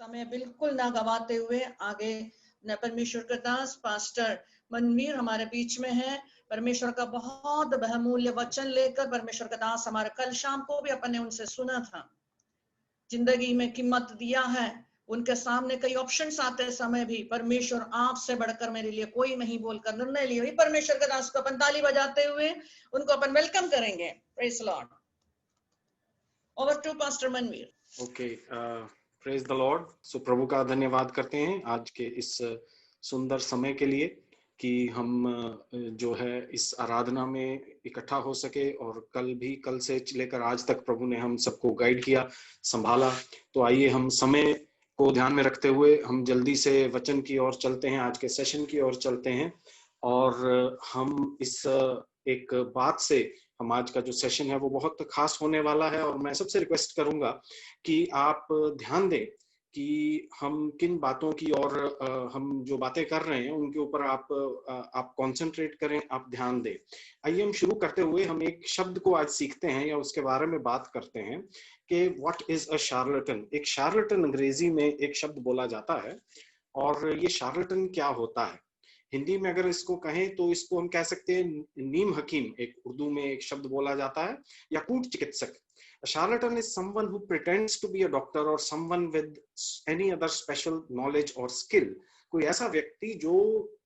समय बिल्कुल ना गवाते हुए आगे न परमेश्वर का दास पास्टर मनवीर हमारे बीच में है। परमेश्वर का बहुत बहुमूल्य वचन लेकर परमेश्वर का दास हमारे कल शाम को भी अपन ने उनसे सुना था, जिंदगी में कीमत दिया है। उनके सामने कई ऑप्शंस आते समय भी परमेश्वर आपसे बढ़कर मेरे लिए कोई नहीं बोलकर निर्णय लिए। परमेश्वर के दास को अपन ताली बजाते हुए उनको अपन वेलकम करेंगे। Praise lord. Over to pastor Manveer. Okay, praise the lord. So प्रभु का धन्यवाद करते हैं आज के इस सुंदर समय के लिए कि हम जो है इस आराधना में इकट्ठा हो सके, और कल से लेकर आज तक प्रभु ने हम सबको गाइड किया, संभाला। तो आइए हम समय को ध्यान में रखते हुए हम जल्दी से वचन की ओर चलते हैं, आज के सेशन की ओर चलते हैं। और हम इस एक बात से, हम आज का जो सेशन है वो बहुत खास होने वाला है, और मैं सबसे रिक्वेस्ट करूंगा कि आप ध्यान दें कि हम किन बातों की और हम जो बातें कर रहे हैं उनके ऊपर आप कंसंट्रेट करें, आप ध्यान दें। आइए हम शुरू करते हुए हम एक शब्द को आज सीखते हैं या उसके बारे में बात करते हैं कि व्हाट इज अ शार्लटन। एक शार्लटन अंग्रेजी में एक शब्द बोला जाता है, और ये शार्लटन क्या होता है? हिंदी में अगर इसको कहें तो इसको हम कह सकते हैं नीम हकीम, एक उर्दू में एक शब्द बोला जाता है, या कूट चिकित्सक। A charlatan is someone who pretends to be a doctor or someone with any other special knowledge or skill. कोई ऐसा व्यक्ति जो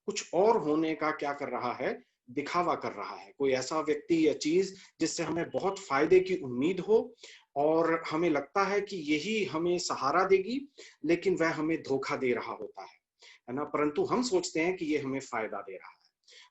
कुछ और होने का क्या कर रहा है, दिखावा कर रहा है। कोई ऐसा व्यक्ति या चीज जिससे हमें बहुत फायदे की उम्मीद हो और हमें लगता है कि यही हमें सहारा देगी, लेकिन वह हमें धोखा दे रहा होता है ना। परंतु हम सोचते हैं कि ये हमें फायदा दे रहा है,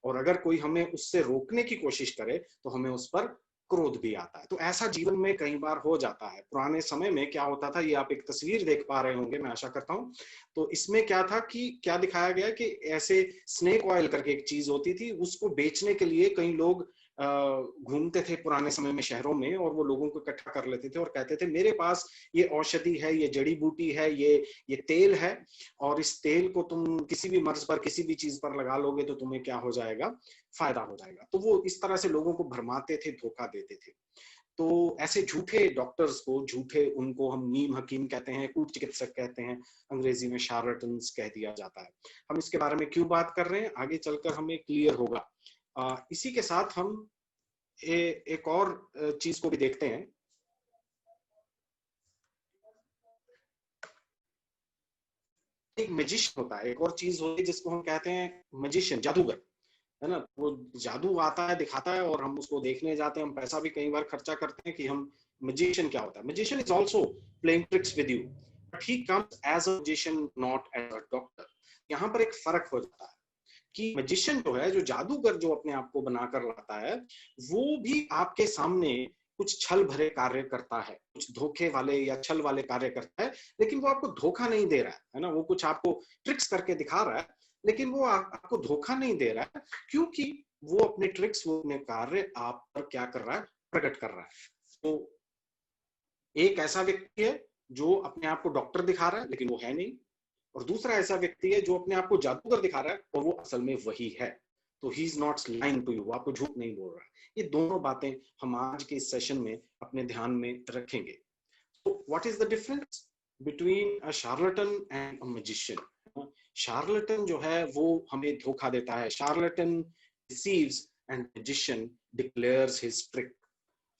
और अगर कोई हमें उससे रोकने की कोशिश करे तो हमें उस पर क्रोध भी आता है। तो ऐसा जीवन में कई बार हो जाता है। पुराने समय में क्या होता था, ये आप एक तस्वीर देख पा रहे होंगे, मैं आशा करता हूं। तो इसमें क्या था कि क्या दिखाया गया कि ऐसे स्नेक ऑयल करके एक चीज होती थी, उसको बेचने के लिए कई लोग घूमते थे पुराने समय में शहरों में, और वो लोगों को इकट्ठा कर लेते थे और कहते थे मेरे पास ये औषधि है, ये जड़ी बूटी है, ये तेल है, और इस तेल को तुम किसी भी मर्ज पर, किसी भी चीज पर लगा लोगे तो तुम्हें क्या हो जाएगा, फायदा हो जाएगा। तो वो इस तरह से लोगों को भरमाते थे, धोखा देते थे। तो ऐसे झूठे डॉक्टर्स को, झूठे, उनको हम नीम हकीम कहते हैं, कूट चिकित्सक कहते हैं, अंग्रेजी में शार्लटन्स कह दिया जाता है। हम इसके बारे में क्यों बात कर रहे हैं, आगे चलकर हमें क्लियर होगा। इसी के साथ हम एक और चीज को भी देखते हैं। एक मैजिशियन होता है, एक और चीज होती है जिसको हम कहते हैं मैजिशियन, जादूगर, है ना। वो जादू आता है, दिखाता है, और हम उसको देखने जाते हैं, हम पैसा भी कई बार खर्चा करते हैं कि हम, मैजिशियन क्या होता है? Magician is also playing tricks with you, but he comes as a magician, not as a doctor. यहाँ पर एक फर्क हो जाता है कि मैजिशियन जो है, जो जादूगर जो अपने आप को बनाकर लाता है, वो भी आपके सामने कुछ छल भरे कार्य करता है, कुछ धोखे वाले या छल वाले कार्य करता है, लेकिन वो आपको धोखा नहीं दे रहा है ना। वो कुछ आपको ट्रिक्स करके दिखा रहा है, लेकिन वो आपको धोखा नहीं दे रहा है, क्योंकि वो अपने ट्रिक्स, वो अपने कार्य आप पर क्या कर रहा है, प्रकट कर रहा है। तो एक ऐसा व्यक्ति है जो अपने आप को डॉक्टर दिखा रहा है लेकिन वो है नहीं, और दूसरा ऐसा व्यक्ति है जो अपने आप को जादूगर दिखा रहा है और वो असल में वही है। तो he is not lying to you, वो आपको झूठ नहीं बोल रहा है। ये दोनों बातें हम आज के इस सेशन में अपने ध्यान में रखेंगे। तो what is the difference between a charlatan and a magician? Charlatan जो है वो हमें धोखा देता है। Charlatan deceives and magician declares his trick.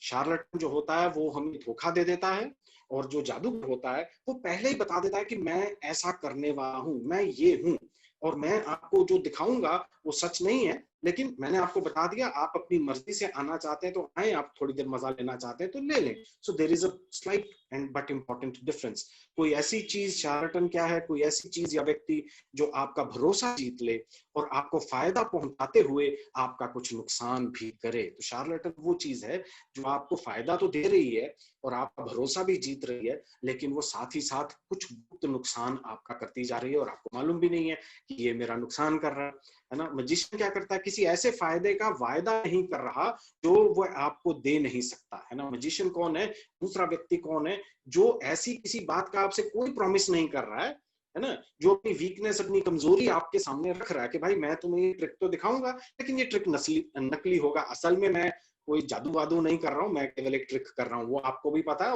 Charlatan जो होता है वो हमें धोखा दे देता है, और जो जादूगर होता है वो पहले ही बता देता है कि मैं ऐसा करने वाला हूं, मैं ये हूं, और मैं आपको जो दिखाऊंगा वो सच नहीं है, लेकिन मैंने आपको बता दिया, आप अपनी मर्जी से आना चाहते हैं तो आए, आप थोड़ी देर मजा लेना चाहते हैं तो ले लें। So there is a slight and but important difference. कोई ऐसी चीज, शार्लटन क्या है, कोई ऐसी चीज या व्यक्ति जो आपका भरोसा जीत ले और आपको फायदा पहुंचाते हुए आपका कुछ नुकसान भी करे। तो शार्लटन वो चीज है जो आपको फायदा तो दे रही है और आपका भरोसा भी जीत रही है, लेकिन वो साथ ही साथ कुछ गुप्त नुकसान आपका करती जा रही है और आपको मालूम भी नहीं है कि ये मेरा नुकसान कर रहा है ना। मैजिशियन क्या करता है, किसी ऐसे फायदे का वायदा नहीं कर रहा जो वो आपको दे नहीं सकता, है ना। मैजिशियन कौन है? दूसरा व्यक्ति कौन है जो ऐसी किसी बात का आपसे कोई प्रॉमिस नहीं कर रहा है ना, जो अपनी वीकनेस, अपनी कमजोरी आपके सामने रख रहा है कि भाई मैं तुम्हें ये ट्रिक तो दिखाऊंगा, लेकिन ये ट्रिक नकली होगा, असल में मैं कोई जादू वादू नहीं कर रहा हूं, मैं केवल एक ट्रिक कर रहा हूं। वो आपको भी पता है,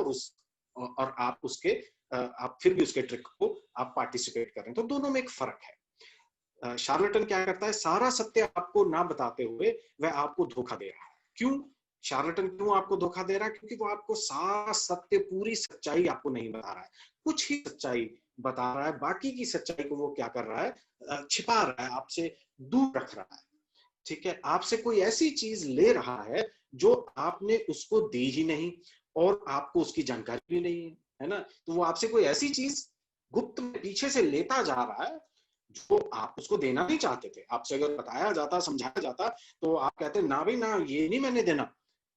और आप फिर भी उसके ट्रिक को आप पार्टिसिपेट कर रहे हैं। तो दोनों में एक फर्क है। शार्लेटन क्या करता है, सारा सत्य आपको ना बताते हुए वह आपको धोखा दे रहा है। क्यों शार्लेटन क्यों आपको धोखा दे रहा है? क्योंकि वो आपको सारा सत्य, पूरी सच्चाई आपको नहीं बता रहा है, कुछ ही सच्चाई बता रहा है, बाकी की सच्चाई को वो क्या कर रहा है, छिपा रहा है, आपसे दूर रख रहा है। ठीक है, आपसे कोई ऐसी चीज ले रहा है जो आपने उसको दी ही नहीं और आपको उसकी जानकारी भी नहीं है ना। तो वो आपसे कोई ऐसी चीज गुप्त में पीछे से लेता जा रहा है जो आप उसको देना नहीं चाहते थे। आपसे अगर बताया जाता, समझाया जाता, तो आप कहते ना भाई ना, ये नहीं मैंने देना।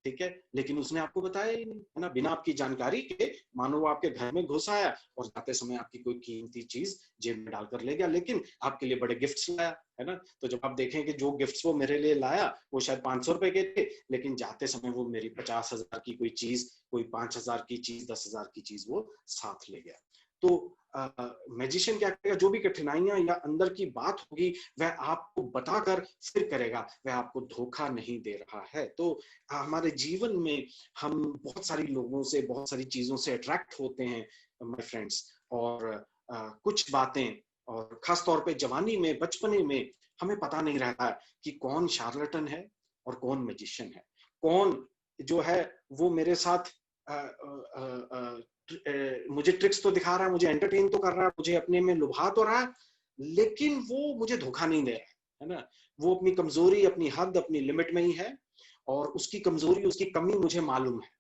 ठीक है, लेकिन उसने आपको बताया ही नहीं, है ना, बिना आपकी जानकारी के। मानो वो आपके घर में घुस आया और जाते समय आपकी कोई कीमती चीज जेब में डालकर ले गया, लेकिन आपके लिए बड़े गिफ्ट्स लाया, है ना। तो जब आप देखें कि जो गिफ्ट्स वो मेरे लिए लाया वो शायद 500 रुपए के थे, लेकिन जाते समय वो मेरी 50,000 की कोई चीज, कोई 5,000 की चीज, 10,000 की चीज वो साथ ले गया। तो मैजिशियन क्या करेगा, जो भी कठिनाइयां या अंदर की बात होगी वह आपको बताकर फिर करेगा, वह आपको धोखा नहीं दे रहा है। तो हमारे जीवन में हम बहुत सारी लोगों से, बहुत सारी चीजों से अट्रैक्ट होते हैं माय फ्रेंड्स, और कुछ बातें, और खास तौर पे जवानी में, बचपने में हमें पता नहीं रहता है कि कौन शार्लेटन है और कौन मैजिशियन है, कौन जो है वो मेरे साथ मुझे ट्रिक्स तो दिखा रहा है, मुझे एंटरटेन तो कर रहा है, मुझे अपने में लुभा तो रहा है, लेकिन वो मुझे धोखा नहीं दे रहा है ना। वो अपनी कमजोरी, अपनी हद, अपनी लिमिट में ही है, और उसकी कमजोरी, उसकी कमी मुझे मालूम है,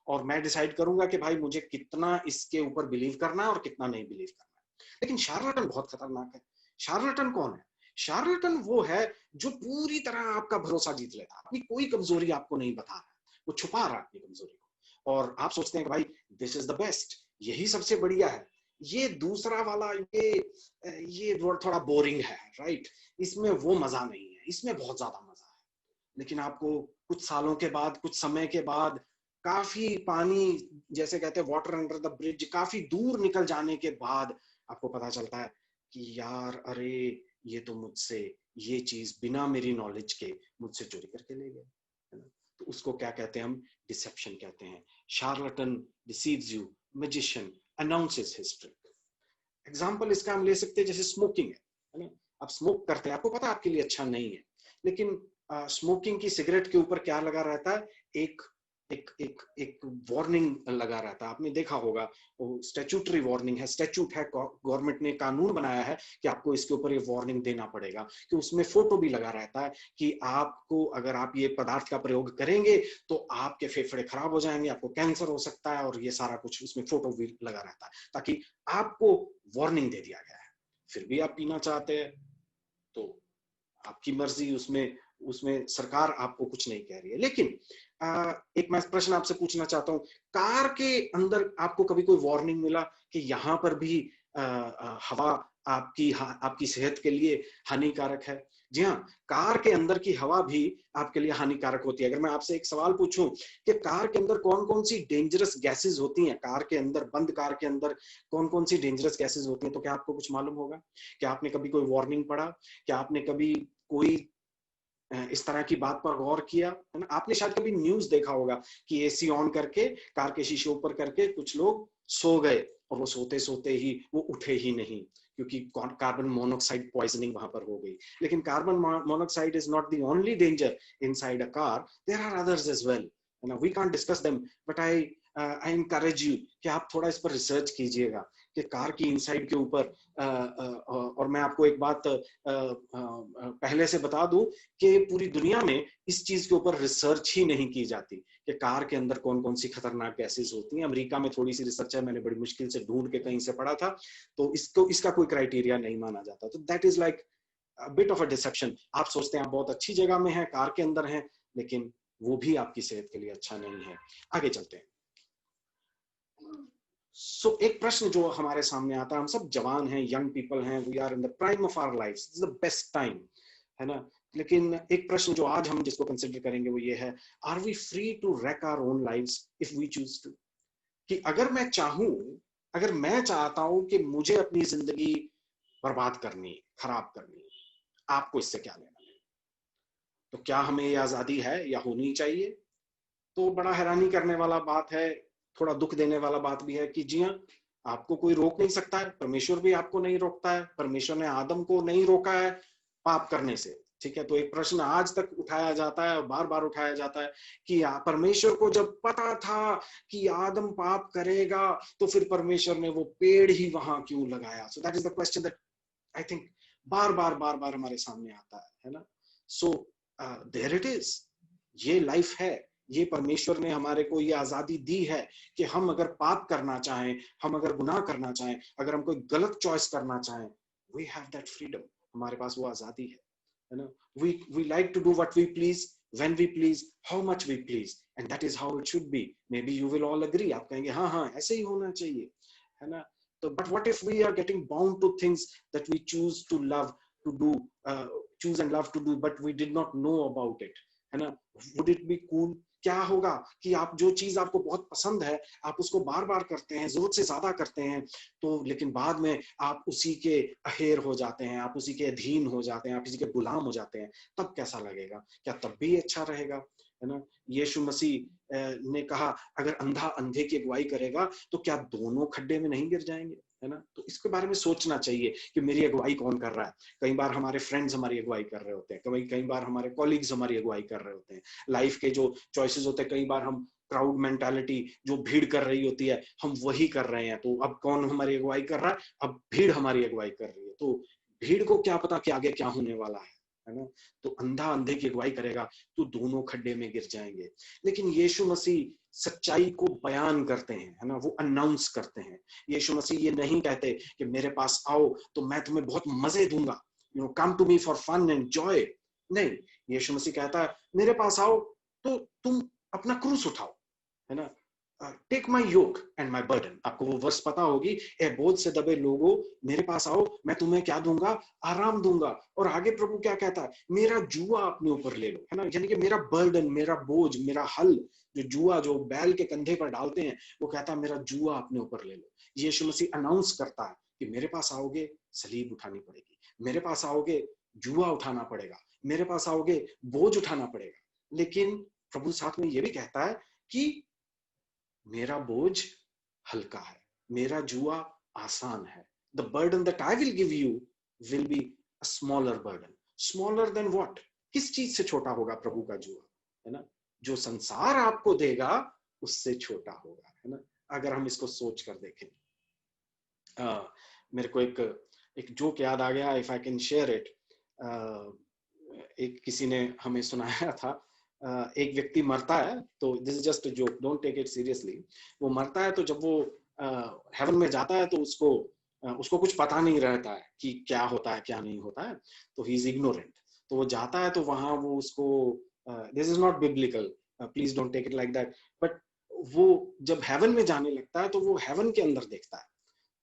और मैं डिसाइड करूंगा कि भाई मुझे कितना इसके ऊपर बिलीव करना है और कितना नहीं बिलीव करना है। लेकिन शार्लेटन बहुत खतरनाक है। शार्लेटन कौन है? शार्लेटन वो है जो पूरी तरह आपका भरोसा जीत लेता है, अपनी कोई कमजोरी आपको नहीं बता रहा, वो छुपा रहा है अपनी कमजोरी को, और आप सोचते हैं कि भाई दिस इज द बेस्ट, यही सबसे बढ़िया है। ये दूसरा वाला, ये थोड़ा बोरिंग है, राइट, इसमें वो मजा नहीं है, इसमें बहुत ज्यादा मजा है। लेकिन आपको कुछ सालों के बाद, कुछ समय के बाद, काफी पानी, जैसे कहते हैं वाटर अंडर द ब्रिज, काफी दूर निकल जाने के बाद आपको पता चलता है कि यार अरे ये तो मुझसे ये चीज बिना मेरी नॉलेज के मुझसे चोरी करके ले गए, है ना। तो उसको क्या कहते हैं हम? डिसेप्शन कहते हैं। Charlatan deceives you, magician announces his trick. Example इसका हम ले सकते हैं, जैसे स्मोकिंग है ना। आप स्मोक करते हैं, आपको पता है आपके लिए अच्छा नहीं है, लेकिन स्मोकिंग की सिगरेट के ऊपर क्या लगा रहता है? एक एक एक एक वार्निंग लगा रहता है। आपने देखा होगा, वो स्टैट्यूटरी वार्निंग है, स्टैट्यूट है, गवर्नमेंट ने कानून बनाया है कि आपको इसके ऊपर ये वार्निंग देना पड़ेगा, कि उसमें फोटो भी लगा रहता है कि आपको, अगर आप ये पदार्थ का प्रयोग करेंगे तो आपके फेफड़े खराब हो जाएंगे, आपको कैंसर हो सकता है, और ये सारा कुछ उसमें फोटो भी लगा रहता है, ताकि आपको वार्निंग दे दिया गया है। फिर भी आप पीना चाहते हैं, तो आपकी मर्जी, उसमें उसमें सरकार आपको कुछ नहीं कह रही है। लेकिन एक मैं प्रश्न आपसे पूछना चाहता हूं, कार के अंदर आपको कभी कोई वार्निंग मिला कि यहां पर भी हवा आपकी सेहत के लिए हानिकारक है? जी हाँ, कार के अंदर की हवा भी आपके लिए हानिकारक होती है। अगर मैं आपसे एक सवाल पूछूं कि कार के अंदर कौन कौन सी डेंजरस गैसेस होती हैं, कार के अंदर, बंद कार के अंदर कौन कौन सी डेंजरस गैसेस होती हैं, तो क्या आपको कुछ मालूम होगा? क्या आपने कभी कोई वार्निंग पढ़ा? क्या आपने कभी कोई इस तरह की बात पर गौर किया, है ना? आपने शायद कभी न्यूज देखा होगा कि एसी ऑन करके, कार के शीशे ऊपर करके कुछ लोग सो गए, और वो सोते सोते ही वो उठे ही नहीं, क्योंकि कार्बन मोनोऑक्साइड पॉइजनिंग वहां पर हो गई। लेकिन carbon monoxide is not the only danger inside a car, there are others as well, है ना। We can't discuss them, but I encourage you कि आप थोड़ा इस पर रिसर्च कीजिएगा कि कार की इनसाइड के ऊपर। और मैं आपको एक बात पहले से बता दूं कि पूरी दुनिया में इस चीज के ऊपर रिसर्च ही नहीं की जाती कि कार के अंदर कौन कौन सी खतरनाक गैसेस होती हैं। अमेरिका में थोड़ी सी रिसर्च है, मैंने बड़ी मुश्किल से ढूंढ के कहीं से पढ़ा था, तो इसका कोई क्राइटेरिया नहीं माना जाता। तो that is like bit of a deception. आप सोचते हैं आप बहुत अच्छी जगह में हैं, कार के अंदर हैं, लेकिन वो भी आपकी सेहत के लिए अच्छा नहीं है। आगे चलते हैं। एक प्रश्न जो हमारे सामने आता है, हम सब जवान हैं, यंग पीपल हैं, we are in the prime of our lives, this is the best time, है ना। लेकिन एक प्रश्न जो आज हम जिसको कंसिडर करेंगे वो ये है, are we free to wreck our own lives if we choose to? कि अगर मैं चाहूं, अगर मैं चाहता हूं कि मुझे अपनी जिंदगी बर्बाद करनी, खराब करनी, आपको इससे क्या लेना? तो क्या हमें ये आजादी है या होनी चाहिए? तो बड़ा हैरानी करने वाला बात है, थोड़ा दुख देने वाला बात भी है कि जी हाँ, आपको कोई रोक नहीं सकता है, परमेश्वर भी आपको नहीं रोकता है, परमेश्वर ने आदम को नहीं रोका है पाप करने से। ठीक है, तो एक प्रश्न आज तक उठाया जाता है, बार बार उठाया जाता है कि परमेश्वर को जब पता था कि आदम पाप करेगा तो फिर परमेश्वर ने वो पेड़ ही वहां क्यों लगाया? So that is the question that I think बार बार हमारे सामने आता है ना। सो देयर इट इज, ये लाइफ है, ये परमेश्वर ने हमारे को ये आजादी दी है कि हम अगर पाप करना चाहें, हम अगर गुनाह करना चाहें, अगर हम कोई गलत चॉइस करना चाहें, वी हैव दैट फ्रीडम, हमारे पास वो आजादी है ना। we like to do what we please, when we please, how much we please, and that is how it should be. Maybe you will all agree, आप कहेंगे हाँ हाँ ऐसे ही होना चाहिए, है ना। तो but what if we are getting bound to things that we choose to love to do, choose and love to do, but we did not know about it, है ना। would it be cool? क्या होगा कि आप जो चीज आपको बहुत पसंद है आप उसको बार बार करते हैं, जरूरत से ज्यादा करते हैं, तो लेकिन बाद में आप उसी के अहेर हो जाते हैं, आप उसी के अधीन हो जाते हैं, आप उसी के गुलाम हो जाते हैं, तब कैसा लगेगा? क्या तब भी अच्छा रहेगा? है ना। यीशु मसीह ने कहा अगर अंधा अंधे की अगुवाई करेगा तो क्या दोनों खड्डे में नहीं गिर जाएंगे, है ना। तो इसके बारे में सोचना चाहिए कि मेरी अगुवाई कौन कर रहा है। कई बार हमारे फ्रेंड्स हमारी अगुवाई कर रहे होते हैं, कई बार हमारे कॉलीग्स हमारी अगुवाई कर रहे होते हैं, लाइफ के जो चॉइसेस होते हैं, कई बार हम क्राउड मेंटालिटी, जो भीड़ कर रही होती है, हम वही कर रहे हैं। तो अब कौन हमारी अगुवाई कर रहा है? अब भीड़ हमारी अगुवाई कर रही है। तो भीड़ को क्या पता कि आगे क्या होने वाला है ना। तो अंधा अंधे की अगुवाई करेगा तो दोनों खड्डे में गिर जाएंगे। लेकिन यीशु मसीह सच्चाई को बयान करते हैं, है ना, वो अनाउंस करते हैं। यीशु मसीह ये नहीं कहते कि मेरे पास आओ तो मैं तुम्हें बहुत मजे दूंगा, you know, come to me for fun and joy. नहीं, यीशु मसीह कहता है मेरे पास आओ तो तुम अपना क्रूस उठाओ, है ना। Take my yoke and my burden. आपको वो वर्स पता होगी, ए बोझ से दबे लोगों मेरे पास आओ, मैं तुम्हें क्या दूंगा? आराम दूंगा। और आगे प्रभु क्या कहता है? मेरा जुआ अपने ऊपर ले लो, है ना। यानी कि मेरा बर्डन, मेरा बोझ, मेरा हल, जो जुआ जो बैल के कंधे पर डालते हैं, वो कहता है मेरा जुआ अपने ऊपर ले लो। यीशु मसीह अनाउंस करता है कि मेरे पास आओगे सलीब उठानी पड़ेगी, मेरे पास आओगे जुआ उठाना पड़ेगा, मेरे पास आओगे बोझ उठाना पड़ेगा। लेकिन प्रभु साथ में ये भी कहता है कि मेरा बोझ हल्का है, मेरा जुआ आसान है। The burden that I will give you will be a smaller burden. Smaller than what? किस चीज से छोटा होगा प्रभु का जुआ, है ना। जो संसार आपको देगा उससे छोटा होगा, है ना। अगर हम इसको सोच कर देखें, मेरे को एक जोक याद आ गया, if I can share it. एक किसी ने हमें सुनाया था, एक व्यक्ति मरता है, तो this is just a joke, don't take it seriously. वो मरता है तो जब वो हेवन में जाता है तो उसको कुछ पता नहीं रहता है कि क्या होता है क्या नहीं होता है, तो ही इज इग्नोरेंट। तो वो जाता है तो वहां वो उसको, this is not biblical, please don't take it like that, but वो जब हेवन में जाने लगता है तो वो हेवन के अंदर देखता है।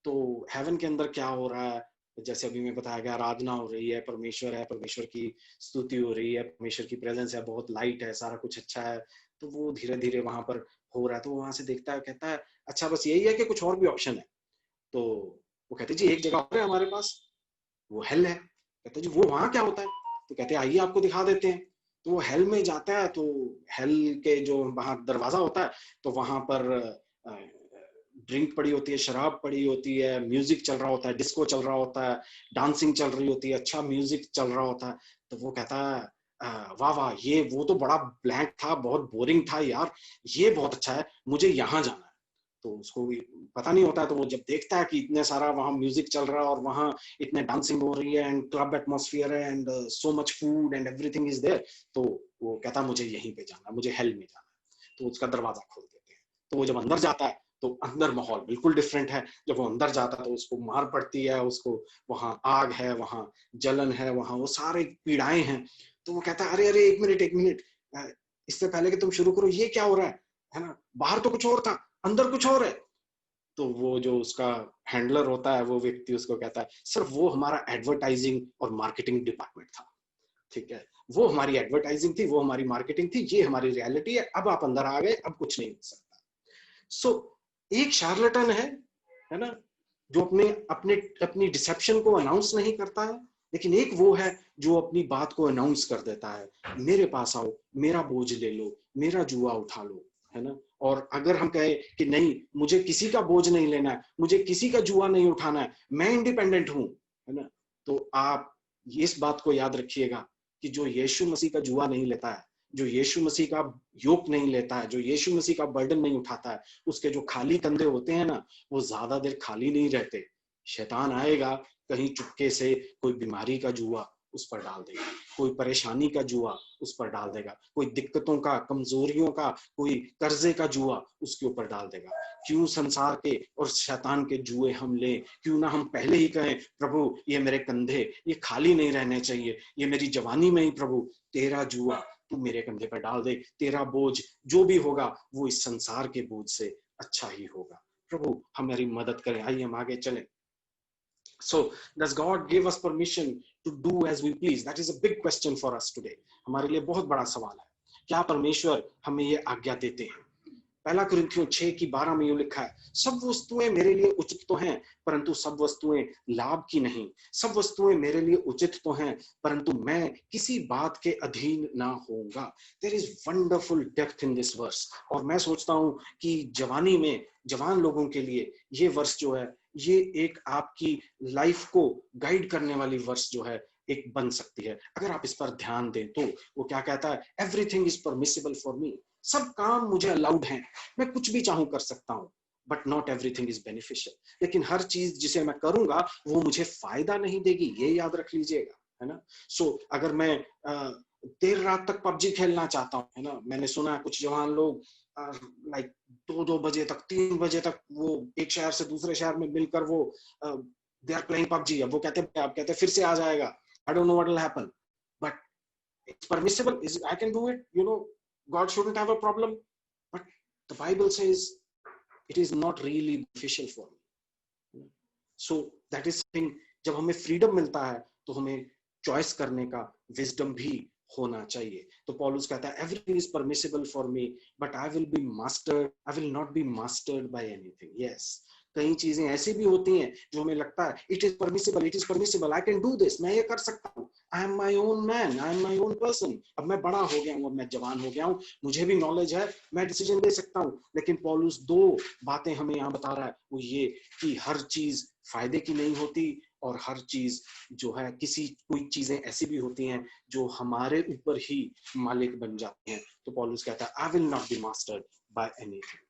तो हेवन के अंदर क्या हो रहा है? जैसे अभी मैं बताया गया, आराधना हो रही है, परमेश्वर है, परमेश्वर की स्तुति हो रही है, परमेश्वर की प्रेजेंस है, बहुत लाइट है, सारा कुछ अच्छा है। तो वो धीरे धीरे वहां पर हो रहा है, तो वहां से देखता है, कहता है अच्छा बस यही है कि कुछ और भी ऑप्शन है? तो वो कहते जी एक जगह और है हमारे पास, वो हेल है। कहते जी वो वहां क्या होता है? तो कहते आइए आपको दिखा देते हैं। तो वो हेल में जाता है, तो हेल के जो वहां दरवाजा होता है, तो वहां पर ड्रिंक पड़ी होती है, शराब पड़ी होती है, म्यूजिक चल रहा होता है, डिस्को चल रहा होता है, डांसिंग चल रही होती है, अच्छा म्यूजिक चल रहा होता है। तो वो कहता है वाह वाह, ये वो तो बड़ा ब्लैंक था, बहुत बोरिंग था यार, ये बहुत अच्छा है, मुझे यहाँ जाना है। तो उसको पता नहीं होता है, तो वो जब देखता है कि इतने सारा वहां म्यूजिक चल रहा है और वहां इतने डांसिंग हो रही है एंड क्लब एटमॉस्फेयर है and so much food and everything is there, तो वो कहता मुझे यहीं पे जाना, मुझे हेल में जाना है। तो उसका दरवाजा खोल देते हैं। तो वो जब अंदर जाता है तो अंदर माहौल बिल्कुल डिफरेंट है। जब वो अंदर जाता है तो उसको मार पड़ती है, उसको वहां आग है, वहां जलन है, वहां वो सारे पीड़ाएं हैं। तो वो कहता है अरे अरे एक मिनट, इससे पहले कि तुम शुरू करो, ये क्या हो रहा है ना, बाहर तो कुछ और था, अंदर कुछ और है। तो वो जो उसका हैंडलर होता है, वो व्यक्ति उसको कहता है सर वो हमारा एडवर्टाइजिंग और मार्केटिंग डिपार्टमेंट था, ठीक है, वो हमारी एडवर्टाइजिंग थी, वो हमारी मार्केटिंग थी, ये हमारी रियलिटी है, अब आप अंदर आ गए, अब कुछ नहीं हो सकता। सो एक शार्लटन है ना, जो अपनी डिसेप्शन को अनाउंस नहीं करता है, लेकिन एक वो है जो अपनी बात को अनाउंस कर देता है, मेरे पास आओ, मेरा बोझ ले लो, मेरा जुआ उठा लो, है ना। और अगर हम कहें कि नहीं, मुझे किसी का बोझ नहीं लेना है, मुझे किसी का जुआ नहीं उठाना है, मैं इंडिपेंडेंट हूं, है ना, तो आप इस बात को याद रखिएगा कि जो यीशु मसीह का जुआ नहीं लेता है, जो यीशु मसीह का योक नहीं लेता है, जो यीशु मसीह का बर्डन नहीं उठाता है, उसके जो खाली कंधे होते हैं ना, वो ज्यादा देर खाली नहीं रहते। शैतान आएगा, कहीं चुपके से कोई बीमारी का जुआ उस पर डाल देगा, कोई परेशानी का जुआ उस पर डाल देगा, कोई दिक्कतों का, कमजोरियों का, कोई कर्जे का जुआ उसके ऊपर डाल देगा। क्यों संसार के और शैतान के जुए हम लें? क्यों ना हम पहले ही कहें, प्रभु ये मेरे कंधे ये खाली नहीं रहने चाहिए, ये मेरी जवानी में ही प्रभु तेरा जुआ तू मेरे कंधे पर डाल दे, तेरा बोझ जो भी होगा वो इस संसार के बोझ से अच्छा ही होगा। प्रभु हमारी मदद करें। आइए हम आगे चलें। So does God give us permission to do as we please? That is a big question for us today. हमारे लिए बहुत बड़ा सवाल है, क्या परमेश्वर हमें ये आज्ञा देते हैं? पहला कुरिन्थियों 6:12 में यूं लिखा है, सब वस्तुएं मेरे लिए उचित तो हैं, परंतु सब वस्तुएं लाभ की नहीं। सब वस्तुएं मेरे लिए उचित तो हैं, परंतु मैं किसी बात के अधीन ना होऊंगा। There is wonderful depth in this verse. और मैं सोचता हूं कि जवानी में जवान लोगों के लिए ये वर्ष जो है, ये एक आपकी लाइफ को गाइड करने वाली वर्ष जो है एक बन सकती है, अगर आप इस पर ध्यान दें तो। वो क्या कहता है? Everything is permissible for me. सब काम मुझे अलाउड हैं, मैं कुछ भी चाहूं कर सकता हूं, but not everything is beneficial. लेकिन हर चीज जिसे मैं करूंगा वो मुझे फायदा नहीं देगी, ये याद रख लीजिएगा, है ना। सो अगर मैं देर रात तक पबजी खेलना चाहता हूं, है ना, मैंने सुना है कुछ जवान लोग लाइक 2-2 बजे तक, 3 बजे तक वो एक शहर से दूसरे शहर में मिलकर वो दे आर प्लेइंग पबजी। अब वो कहते हैं, आप कहते हैं फिर से आ जाएगा, I don't know what will happen, but it's permissible, is I can do it, you know, God shouldn't have a problem, but the Bible says it is not really beneficial for me. So that is something, जब हमें freedom मिलता है तो हमें choice करने का wisdom भी होना चाहिए। तो पौलुस कहता है everything is permissible for me, but I will not be mastered bye anything. Yes, कई चीजें ऐसी भी होती हैं जो हमें लगता है it is permissible, I can do this, मैं ये कर सकता हूँ, I am my own man, I am my own person. अब मैं बड़ा हो गया हूँ, अब मैं जवान हो गया हूँ, मुझे भी नॉलेज है, मैं डिसीजन ले सकता हूँ। लेकिन पौलुस 2 बातें हमें यहाँ बता रहा है, वो ये कि हर चीज फायदे की नहीं होती, और हर चीज जो है कोई चीजें ऐसी भी होती हैं जो हमारे ऊपर ही मालिक बन जाती हैं। तो पौलुस कहता है I will not be mastered bye anything.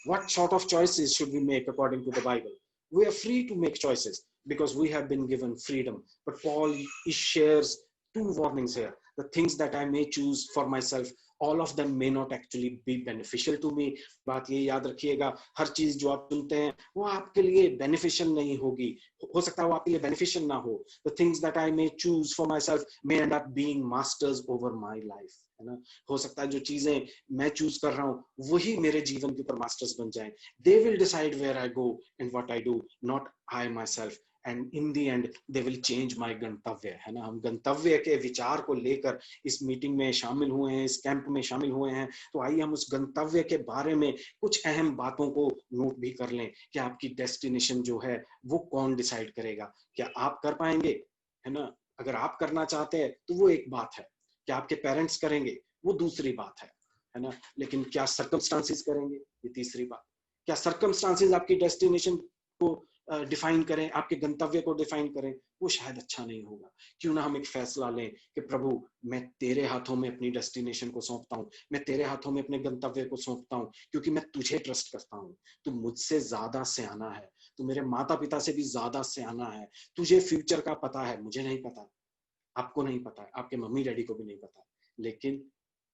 What sort of choices should we make according to the Bible? We are free to make choices because we have been given freedom. But Paul shares 2 warnings here. The things that I may choose for myself, all of them may not actually be beneficial to me. बात ये याद रखिएगा, हर चीज जो आप चुनते हैं वो आपके लिए बेनिफिशियल नहीं होगी, हो सकता है वो आपके लिए बेनिफिशियल ना हो। The things that I may choose for myself may end up being masters over my life, है ना। हो सकता है जो चीजें मैं चूज कर रहा हूं वही मेरे जीवन के ऊपर मास्टर्स बन जाएं। They will decide where I go and what I do, not I myself. And in the end they will change my गंतव्य, है ना। हम गंतव्य के विचार को लेकर इस मीटिंग में शामिल हुए हैं, इस कैंप में शामिल हुए हैं, तो आइए हम उस गंतव्य के बारे में कुछ अहम बातों को नोट भी कर लें कि आपकी डेस्टिनेशन जो है वो कौन डिसाइड करेगा। क्या आप कर पाएंगे, है ना। अगर आप करना चाहते हैं तो वो एक बात है, क्या आपके पेरेंट्स करेंगे वो दूसरी बात है ना। लेकिन क्या सर्कमस्टांसेस करेंगे, ये तीसरी बात। क्या सर्कमस्टांसेस आपकी डेस्टिनेशन को डिफाइन करें, आपके गंतव्य को डिफाइन करें, वो शायद अच्छा नहीं होगा। क्यों ना हम एक फैसला लें कि प्रभु मैं तेरे हाथों में अपनी डेस्टिनेशन को सौंपता हूँ, मैं तेरे हाथों में अपने गंतव्य को सौंपता हूँ, क्योंकि मैं तुझे ट्रस्ट करता हूँ। तू मुझसे ज्यादा सयाना है, तू मेरे माता पिता से भी ज्यादा सयाना है, तुझे फ्यूचर का पता है, मुझे नहीं पता, आपको नहीं पता है, आपके मम्मी डैडी को भी नहीं पता, लेकिन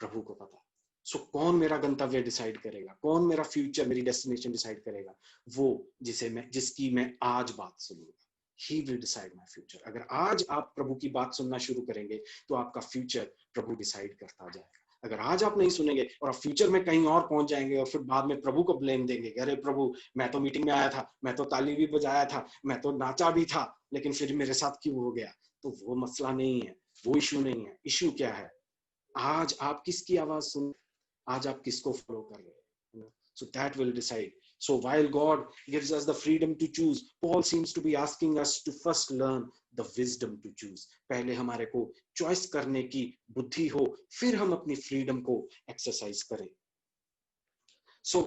प्रभु को पता है। सो कौन मेरा गंतव्य डिसाइड करेगा, कौन मेरा फ्यूचर, मेरी डेस्टिनेशन डिसाइड करेगा? वो जिसकी मैं आज बात सुनूंगा। He will decide my future. अगर आज आप प्रभु की बात सुनना शुरू करेंगे तो आपका फ्यूचर प्रभु डिसाइड करता जाएगा। अगर आज आप नहीं सुनेंगे और आप फ्यूचर में कहीं और पहुंच जाएंगे और फिर बाद में प्रभु को ब्लेम देंगे, अरे प्रभु मैं तो मीटिंग में आया था, मैं तो ताली भी बजाया था, मैं तो नाचा भी था, लेकिन फिर मेरे साथ क्यों हो गया? तो वो मसला नहीं है, वो इशू नहीं है। इशू क्या है? आज आप किसकी आवाज सुन, आज आप किसको फॉलो कर रहे हैं? So that will decide. So while God gives us the freedom to choose, Paul seems to be asking us to first learn the wisdom to choose. पहले हमारे को चॉइस करने की बुद्धि हो, फिर हम अपनी फ्रीडम को एक्सरसाइज करें। सो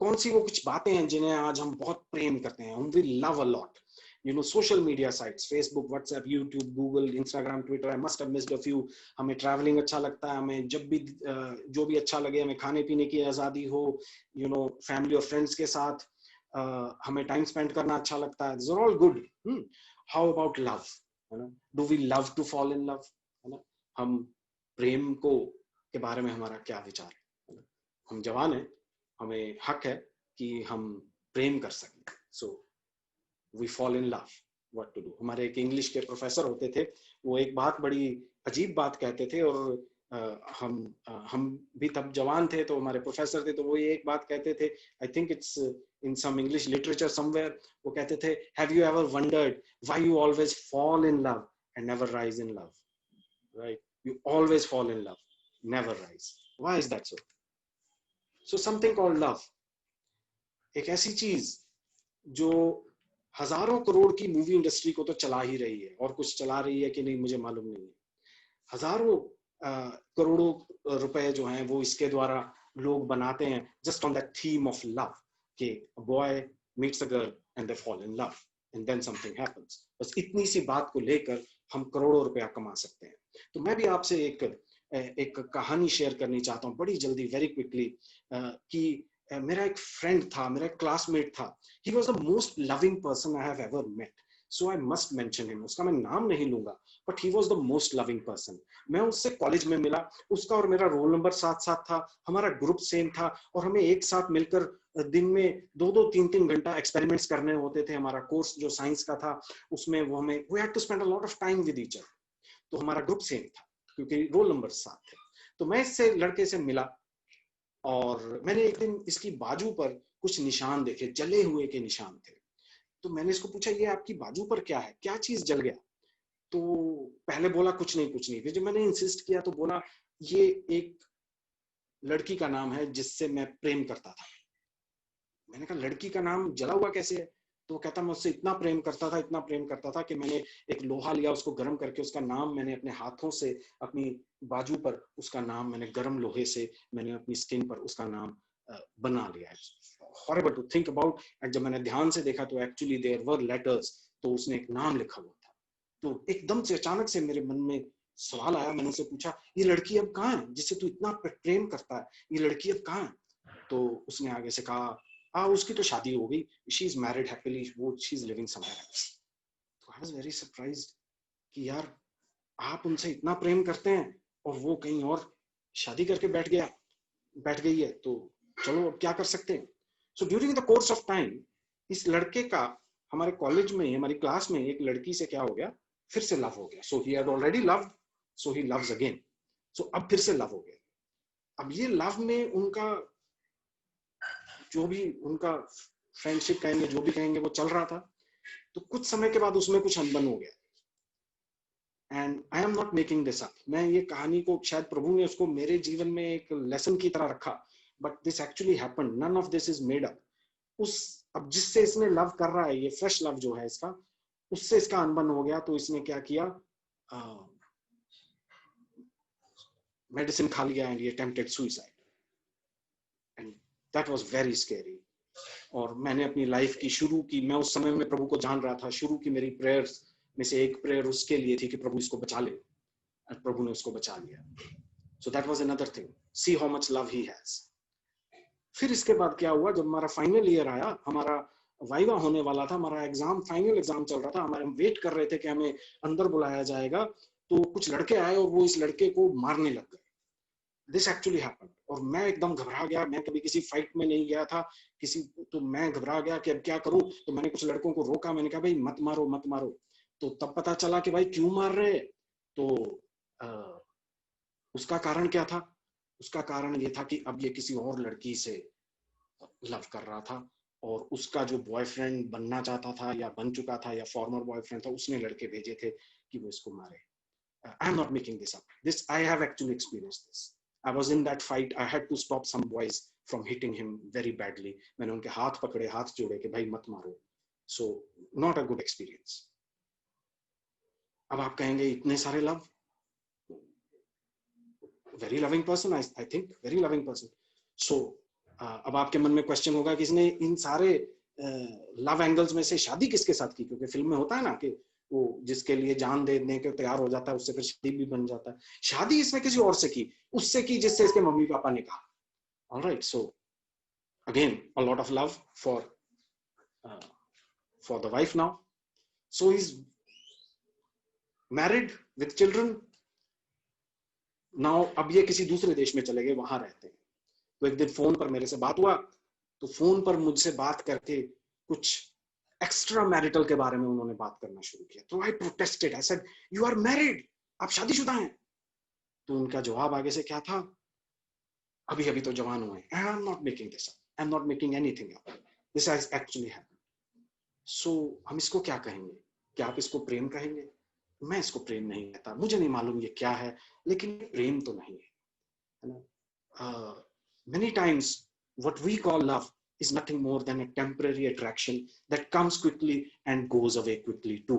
कौन सी वो कुछ बातें हैं जिन्हें आज हम बहुत प्रेम करते हैं, we love a lot, you know, social media sites, Facebook, WhatsApp, YouTube, Google, Instagram, Twitter, I must have missed a few. हमें ट्रैवलिंग अच्छा लगता है, हमें जब भी जो भी अच्छा लगे, हमें खाने पीने की आजादी हो, यू नो, फैमिली और फ्रेंड्स के साथ हमें टाइम स्पेंड करना अच्छा लगता है, this are all good. How about love, है ना? Do we love to fall in love, है ना? हम प्रेम को के बारे में हमारा क्या विचार है ना? हम जवान हैं, हमें हक है कि हम प्रेम कर सकें। So we fall in love, what to do. हमारे एक इंग्लिश के प्रोफेसर होते थे, वो एक बात बड़ी अजीब बात कहते थे, और हम भी तब जवान थे, तो हमारे प्रोफेसर थे, तो वो ये एक बात कहते थे, I think it's in some English literature somewhere, वो कहते थे, have you ever wondered why you always fall in love and never rise in love, right? You always fall in love, never rise, why is that so? So something called love, एक ऐसी चीज जो हजारों करोड़ की movie industry को तो चला ही रही है, और कुछ चला रही है कि नहीं मुझे मालूम नहीं है। हजारों करोड़ों रुपए जो हैं वो इसके द्वारा लोग बनाते हैं, just on that theme of love, कि boy meets a girl and they fall in love and then something happens. बस इतनी सी बात को लेकर हम करोड़ों रुपया कमा सकते हैं। तो मैं भी आपसे एक कहानी शेयर करनी चाहता हूँ बड़ी जल्दी, वेरी क्विकली, कि मेरा एक फ्रेंड था, मेरा एक क्लासमेट था, he was the most loving person I have ever met, so I must mention him। उसका मैं नाम नहीं लूंगा, but he was the most loving person। मैं उससे कॉलेज में मिला, उसका और मेरा रोल नंबर साथ साथ था, हमारा ग्रुप सेम था, और हमें एक साथ मिलकर दिन में 2-2, 3-3 घंटा एक्सपेरिमेंट्स करने होते थे। हमारा कोर्स जो साइंस का था, उसमें वो हमें we had to spend a lot of time with each other। तो हमारा ग्रुप सेम था क्योंकि रोल नंबर साथ थे। तो मैं इससे लड़के से मिला, और मैंने एक दिन इसकी बाजू पर कुछ निशान देखे, जले हुए के निशान थे। तो मैंने इसको पूछा, ये आपकी बाजू पर क्या है, क्या चीज जल गया? तो पहले बोला कुछ नहीं। फिर जब मैंने इंसिस्ट किया तो बोला, ये एक लड़की का नाम है जिससे मैं प्रेम करता था। मैंने कहा, लड़की का नाम जला हुआ कैसे है? तो कहता, मैं उससे इतना प्रेम करता था कि मैंने एक लोहा लिया, उसको गर्म करके उसका नाम मैंने अपने हाथों से अपनी बाजू पर उसका नाम मैंने गर्म लोहे से मैंने अपनी स्किन पर उसका नाम बना लिया है। Horrible to think about. And जब मैंने ध्यान से देखा तो एक्चुअली देयर वर लेटर्स, तो उसने एक नाम लिखा हुआ था। तो एकदम से अचानक से मेरे मन में सवाल आया, मैंने उससे पूछा, ये लड़की अब कहाँ है जिससे तू इतना प्रेम करता है, ये लड़की अब कहाँ है? तो उसने आगे से कहा, उसकी तो शादी हो गई, शी इज मैरिड हैप्पीली, वो she is living somewhere else. तो आई वाज वेरी सरप्राइज्ड कि यार, आप उनसे इतना प्रेम करते हैं और वो कहीं और शादी करके बैठ गई है, तो चलो अब क्या कर सकते हैं। So during the course of time, इस लड़के का हमारे कॉलेज में, हमारी क्लास में एक लड़की से क्या हो गया, फिर से लव हो गया। So he had already loved, so he loves again. So अब फिर से लव हो गया। अब ये लव में उनका जो भी उनका फ्रेंडशिप कहेंगे, जो भी कहेंगे, वो चल रहा था। तो कुछ समय के बाद उसमें कुछ अनबन हो गया। And I am not making this up. मैं ये कहानी को, शायद प्रभु ने उसको मेरे जीवन में एक लेसन की तरह रखा, but this actually happened, none of this is made up. अब जिससे इसने लव कर रहा है, ये फ्रेश लव जो है इसका, उससे इसका अनबन हो गया। तो इसने क्या किया, मेडिसिन खा लिया एंड ये attempted suicide. And that was very scary. और मैंने अपनी लाइफ की शुरू की, मैं उस समय में प्रभु को जान रहा था, शुरू की मेरी प्रेयर्स में से एक प्रेयर उसके लिए थी कि प्रभु इसको बचा ले, और प्रभु ने उसको बचा लिया। So that was another thing, see how much love he has. फिर इसके बाद क्या हुआ, जब हमारा फाइनल ईयर आया, हमारा वाइवा होने वाला था, हमारा एग्जाम, फाइनल एग्जाम चल रहा था, हमारे हम वेट कर रहे थे कि हमें अंदर बुलाया जाएगा। तो कुछ लड़के आए और वो इस लड़के को मारने लग गए। This actually happened. और मैं एकदम घबरा गया, मैं कभी किसी फाइट में नहीं गया था किसी, तो मैं घबरा गया कि अब क्या करूं। तो मैंने कुछ लड़कों को रोका, मैंने कहा, भाई मत मारो मत मारो। तो तब पता चला कि भाई क्यों मार रहे। तो उसका कारण क्या था? उसका कारण ये था कि अब ये किसी और लड़की से लव कर रहा था, और उसका जो बॉयफ्रेंड बनना चाहता था या बन चुका था या फॉर्मर बॉयफ्रेंड था, उसने लड़के भेजे थे कि वो इसको मारे। आई am not making this up, this I have actually experienced this. I was in that fight. I had to stop some boys from hitting him very badly. मैंने उनके हाथ पकड़े, हाथ जोड़े कि भाई मत मारो। So not a good experience. अब आप कहेंगे इतने सारे love, very loving person, I think, very loving person. So अब आपके मन में क्वेश्चन होगा कि इसने इन सारे लव एंगल्स में से शादी किसके साथ की, क्योंकि फिल्म में होता है ना कि वो जिसके लिए जान देने के तैयार हो जाता है उससे फिर शादी भी बन जाता है। शादी इसने किसी और से की, उससे की जिससे इसके मम्मी पापा ने कहा। Alright, so again a lot of love for the wife now. So he's married with children. Now अब ये किसी दूसरे देश में चले गए, वहां रहते हैं। तो एक दिन फोन पर मेरे से बात हुआ, तो फोन पर मुझसे बात करके कुछ एक्स्ट्रा मैरिटल के बारे में उन्होंने बात करना शुरू किया। तो I protested, I said you are married, आप शादीशुदा हैं। तो उनका जवाब आगे से क्या था, अभी अभी तो जवान हुए। I am not making this up, I am not making anything up, this has actually happened. So हम इसको क्या कहेंगे? क्या आप इसको प्रेम कहेंगे? मैं इसको प्रेम नहीं कहता, मुझे नहीं मालूम ये क्या है, लेकिन प्रेम तो नहीं है। Many times what we call love is nothing more than a temporary attraction that comes quickly and goes away quickly too.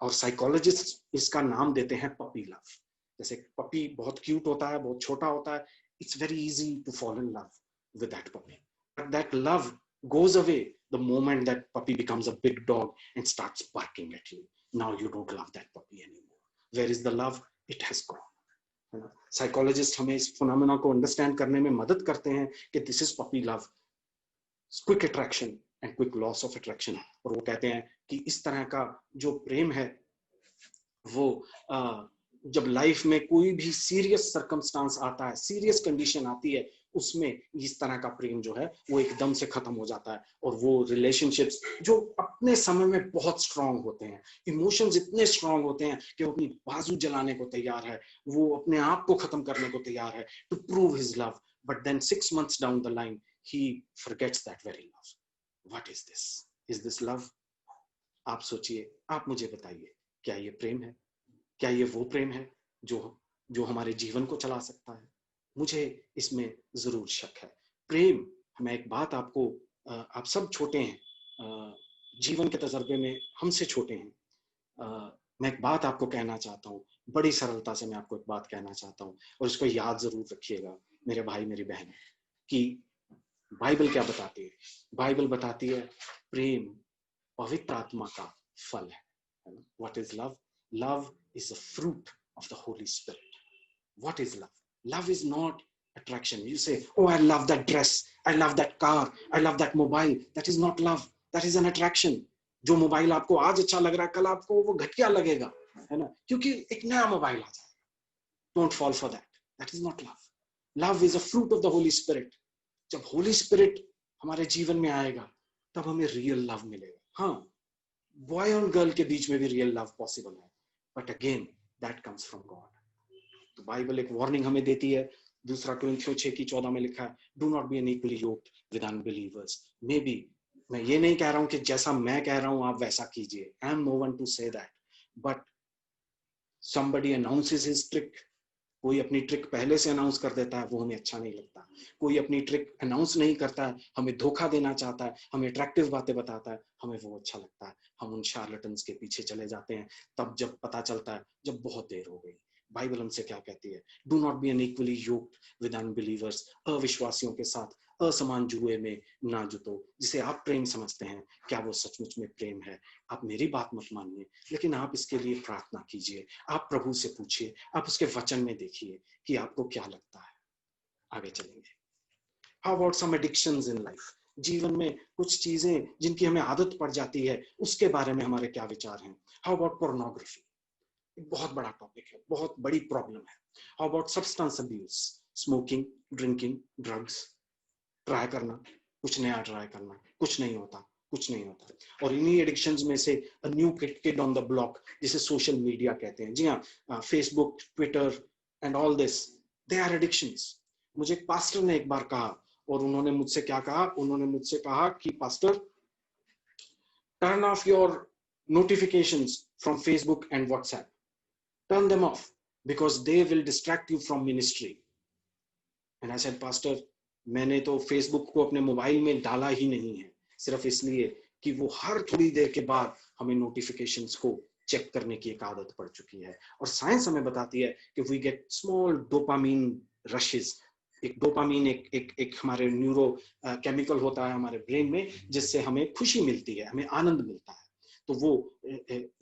और साइकोलॉजिस्ट इसका नाम देते हैं पपी लव। जैसे पपी बहुत क्यूट होता है, बहुत छोटा होता है, it's very easy to fall in love with that puppy, but that love goes away the moment that puppy becomes a big dog and starts barking at you. Now you don't love that puppy anymore. Where is the love? It has gone. Psychologist हमें इस phenomena को understand करने में मदद करते हैं कि this is puppy love, quick attraction and quick loss of attraction. और वो कहते हैं कि इस तरह का जो प्रेम है वो जब लाइफ में कोई भी सीरियस सर्कमस्टांस आता है, सीरियस कंडीशन आती है, उसमें इस तरह का प्रेम जो है वो एकदम से खत्म हो जाता है। और वो रिलेशनशिप्स जो अपने समय में बहुत स्ट्रांग होते हैं, इमोशंस इतने स्ट्रांग होते हैं कि वो अपनी बाजू जलाने को तैयार है, वो अपने आप को खत्म करने को तैयार है to prove his love, but then 6 months down the line he forgets that very love. What is this? Is this love? आप सोचिए, आप मुझे बताइए, क्या ये प्रेम है? क्या ये वो प्रेम है जो हमारे जीवन को चला सकता है? मुझे इसमें जरूर शक है। प्रेम, मैं एक बात आपको, आप सब छोटे हैं, जीवन के तजर्बे में हमसे छोटे हैं। मैं एक बात आपको कहना चाहता हूँ, बड़ी सरलता से मैं आपको एक बात कहना चाहता हूँ, और इसको याद जरूर रखिएगा मेरे भाई मेरी बहन, कि बाइबल क्या बताती है? बाइबल बताती है प्रेम पवित्र आत्मा का फल है। What is love? Love is a fruit of the Holy Spirit. What is love? Love is not attraction. You say, oh, I love that dress, I love that car, I love that mobile. That is not love. That is an attraction. जो mobile आपको आज अच्छा लग रहा है, कल आपको वो घटिया लगेगा, है ना, क्योंकि एक नया मोबाइल आ जाएगा। Don't fall for that. That is not love. Love is a fruit of the Holy Spirit. जब होली स्पिरिट हमारे जीवन में आएगा तब हमें रियल लव मिलेगा। हाँ, बॉय और गर्ल के बीच में भी रियल लव पॉसिबल है, but again that comes from God. तो बाइबल एक वार्निंग हमें देती है, 2 Corinthians 6:14 में लिखा है, do not be unequally yoked with unbelievers. Maybe मैं ये नहीं कह रहा हूं कि जैसा मैं कह रहा हूं आप वैसा कीजिए, I am no one to say that, but somebody announces his trick, कोई अपनी ट्रिक पहले से अनाउंस कर देता है, वो हमें अच्छा नहीं लगता। कोई अपनी ट्रिक अनाउंस नहीं करता है, हमें धोखा देना चाहता है, हमें अट्रैक्टिव बातें बताता है, हमें वो अच्छा लगता है। हम उन शार्लटन्स के पीछे चले जाते हैं तब जब पता चलता है जब बहुत देर हो गई। बाइबल हमसे क्या कहती है? Do not be unequally yoked with unbelievers. अविश्वासियों के साथ असमान जुए में ना जुटो। जिसे आप प्रेम समझते हैं, क्या वो सचमुच में प्रेम है? आप मेरी बात मत मानिए, लेकिन आप इसके लिए प्रार्थना कीजिए, आप प्रभु से पूछिए, आप उसके वचन में देखिए कि आपको क्या लगता है। आगे चलेंगे। How about some addictions in life? जीवन में कुछ चीजें जिनकी हमें आदत पड़ जाती है, उसके बारे में हमारे क्या विचार हैं? How about pornography? बहुत बड़ा टॉपिक है, बहुत बड़ी प्रॉब्लम है। How about substance abuse? Smoking, drinking, drugs. Try करना, कुछ नया ट्राई करना, कुछ नहीं होता, कुछ नहीं होता। और इन्हीं एडिक्शंस में से a new kid on the block, जिसे सोशल मीडिया कहते हैं। जी हाँ, Facebook, Twitter and all this, they are addictions. मुझे एक पास्टर ने एक बार कहा, और उन्होंने मुझसे क्या कहा? उन्होंने मुझसे कहा कि pastor, turn off your notifications from Facebook and WhatsApp. Turn them off because they will distract you from ministry. And I said, Pastor, मैंने तो फेसबुक को अपने मोबाइल में डाला ही नहीं है, सिर्फ इसलिए कि वो हर थोड़ी देर के बाद हमें नोटिफिकेशंस को चेक करने की एक आदत पड़ चुकी है। और साइंस हमें बताती है कि we get small dopamine rushes एक डोपामीन एक हमारे न्यूरो केमिकल होता है हमारे ब्रेन में, जिससे हमें खुशी मिलती है, हमें आनंद मिलता है। तो वो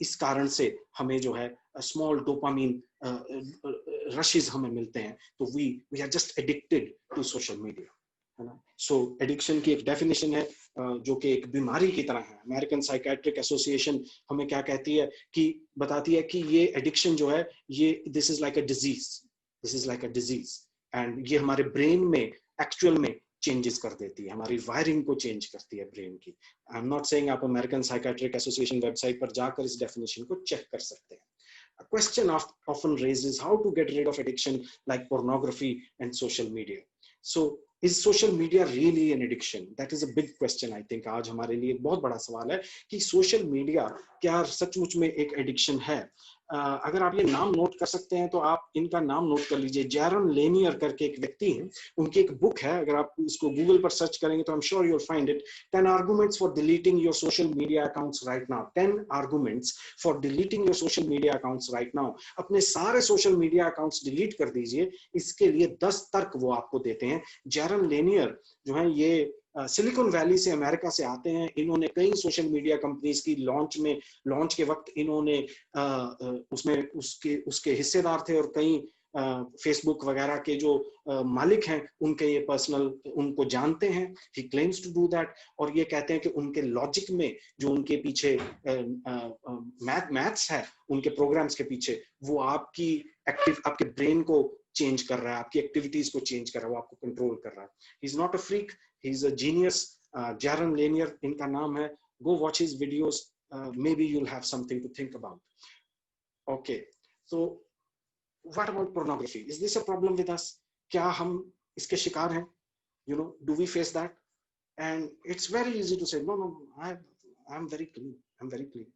इस कारण से हमें जो है स्मॉल डोपामीन रशेस हमें मिलते हैं, तो we are just addicted to social media, है ना। सो एडिक्शन की एक डेफिनेशन है जो कि एक बीमारी की तरह है। अमेरिकन साइकेट्रिक एसोसिएशन हमें क्या कहती है कि बताती है कि ये एडिक्शन जो है ये this is like a disease, and ये हमारे ब्रेन में एक्चुअल में चेंजेस कर देती है, हमारी वायरिंग को चेंज करती है ब्रेन की। आई एम नॉट सेइंग, आप अमेरिकन साइकेट्रिक एसोसिएशन वेबसाइट पर जाकर इस डेफिनेशन को चेक कर सकते हैं। A question often raises how to get rid of addiction like pornography and social media. So is social media really an addiction? That is a big question, I think. आज हमारे लिए बहुत बड़ा सवाल है कि सोशल मीडिया क्या सचमुच में एक एडिक्शन है। अगर आप ये नाम नोट कर सकते हैं तो आप इनका नाम नोट कर लीजिए। जैरन लेनियर करके एक व्यक्ति हैं, उनकी एक बुक है, अगर आप इसको गूगल पर सर्च करेंगे तो आई am sure you will find it. 10 arguments for deleting your social media accounts right now. 10 arguments for deleting your social media accounts right now. अपने सारे सोशल मीडिया अकाउंट्स डिलीट कर दीजिए, इसके लिए 10 तर्क वो आपको देते हैं। जैरन लेनियर जो है ये सिलिकॉन वैली से, अमेरिका से आते हैं। इन्होंने कई सोशल मीडिया कंपनीज की लॉन्च के वक्त इन्होंने उसमें उसके हिस्सेदार थे, और कई फेसबुक वगैरह के जो मालिक हैं उनके ये पर्सनल उनको जानते हैं। He claims to do that, और ये कहते हैं कि उनके लॉजिक में जो उनके पीछे मैथ्स है, उनके प्रोग्राम्स के पीछे, वो आपके ब्रेन को चेंज कर रहा है, आपकी एक्टिविटीज को चेंज कर रहा है, वो आपको कंट्रोल कर रहा है। He is not a freak, he is a genius. Jaron Lanier इनका नाम है। Go watch his videos, maybe you'll have something to think about. Okay, so what about pornography? Is this a problem with us? क्या हम इसके शिकार हैं? You know, do we face that? And it's very easy to say, no, I'm very clean.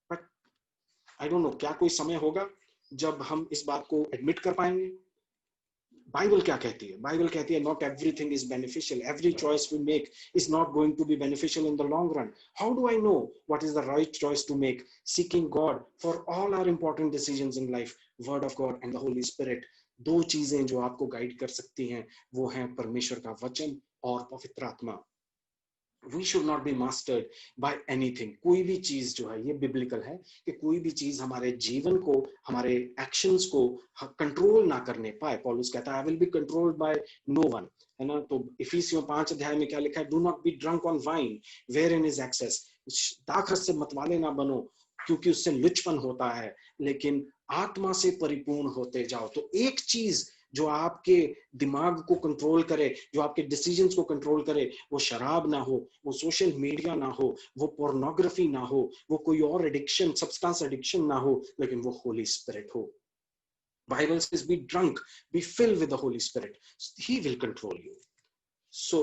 But I don't know, क्या कोई समय होगा जब हम इस बात को एडमिट कर पाएंगे? बाइबल क्या कहती है? बाइबल कहती है not everything is beneficial. Every choice we make is not going to be beneficial in the long run. How do I know what is the right choice to make? Seeking God for all our important decisions in life, Word of God and the Holy Spirit. दो चीजें जो आपको guide कर सकती हैं वो हैं परमेश्वर का वचन और पवित्र आत्मा। We should not be mastered by anything. कोई भी चीज जो है, ये बिब्लिकल है कि कोई भी चीज हमारे जीवन को, हमारे एक्शंस को कंट्रोल ना करने पाए। पौलुस कहता है, I will be controlled by no one, है ना। तो इफिसियों 5 अध्याय में क्या लिखा है? Do not be drunk on wine, wherein is excess. दाखरस से मतवाले ना बनो, क्योंकि उससे लुचपन होता है, लेकिन आत्मा से परिपूर्ण होते जाओ। तो एक चीज जो आपके दिमाग को कंट्रोल करे, जो आपके डिसीजंस को कंट्रोल करे, वो शराब ना हो, वो सोशल मीडिया ना हो, वो पोर्नोग्राफी ना हो, वो कोई और एडिक्शन, सब्सटेंस एडिक्शन ना हो, लेकिन वो होली स्पिरिट हो। Bible says, be drunk, be filled with the Holy Spirit. He will control you. So,